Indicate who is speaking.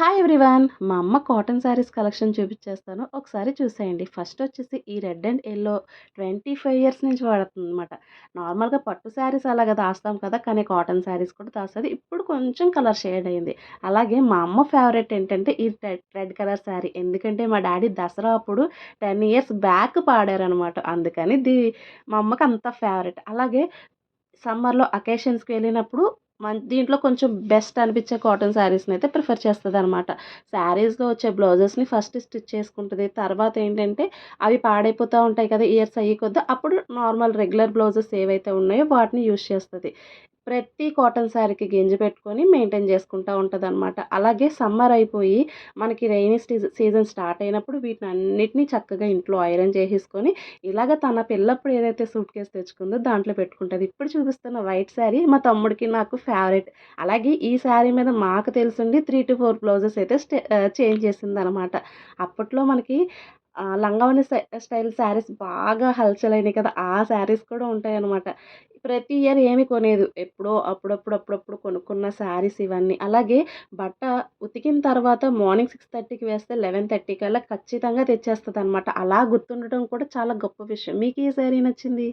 Speaker 1: Hi everyone! మా అమ్మ cotton saris collection చూపిచ్చేస్తాను. ఒకసారి చూసేయండి. ఫస్ట్ వచ్చేసి ఈ రెడ్ అండ్ యెల్లో 25 ఇయర్స్ నుంచి వాడుతుందనమాట. నార్మల్‌గా పట్టు శారీస్ అలాగా దాస్తాం కదా! కానీ కాటన్ శారీస్ కూడా దాస్తది. ఇప్పుడు కొంచెం కలర్ షేడ్ అయింది. అలాగే మా అమ్మ ఫేవరెట్ ఏంటంటే ఈ రెడ్ కలర్ శారీ. ఎందుకంటే మా డ్యాడీ దసరా అప్పుడు 10 ఇయర్స్ బ్యాక్ పాడారనమాట. అందుకని మా అమ్మకి అంత ఫేవరెట్. అలాగే సమ్మర్‌లో అకేషన్స్‌కి వెళ్ళినప్పుడు దీంట్లో కొంచెం బెస్ట్ అనిపించే కాటన్ శారీస్‌నైతే ప్రిఫర్ చేస్తదనమాట. శారీస్‌లో వచ్చే బ్లౌజెస్‌ని ఫస్ట్ స్టిచ్ చేసుకుంటది. తర్వాత ఏంటంటే అవి పాడైపోతా ఉంటాయి కదా! ఇయర్స్ అయ్యే కొద్దీ అప్పుడు నార్మల్ రెగ్యులర్ బ్లౌజెస్ ఏవైతే ఉన్నాయో వాటిని యూజ్ చేస్తది. ప్రతి కాటన్ శారీకి గెంజి పెట్టుకొని మెయింటైన్ చేసుకుంటా ఉంటదనమాట. అలాగే సమ్మర్ అయిపోయి మనకి రెయినీ సీజన్ స్టార్ట్ అయినప్పుడు వీటినన్నిటిని చక్కగా ఇంట్లో ఐరన్ చేసేసుకొని ఇలాగ తన పెళ్ళప్పుడు ఏదైతే సూట్‌కేస్ తెచ్చుకుందో దాంట్లో పెట్టుకుంటది. ఇప్పుడు చూపిస్తున్న వైట్ శారీ మా తమ్ముడికి, నాకు ఫేవరెట్. అలాగే ఈ శారీ మీద మాకు తెలిసుండి 3-4 బ్లౌజెస్ అయితే చేంజ్ చేసిందనమాట. అప్పట్లో మనకి లంగావోణి స్టైల్ శారీస్ బాగా హల్చలయినాయి కదా! ఆ శారీస్ కూడా ఉంటాయనమాట. ప్రతి ఇయర్ ఏమి కొనేదు. ఎప్పుడో అప్పుడప్పుడు కొనుక్కున్న శారీస్ ఇవన్నీ. అలాగే బట్ట ఉతికిన తర్వాత మార్నింగ్ 6:30కి వేస్తే 11:30 కల్లా ఖచ్చితంగా తెచ్చేస్తదనమాట. అలా గుర్తుండటం కూడా చాలా గొప్ప విషయం. మీకు ఏ శారీ నచ్చింది?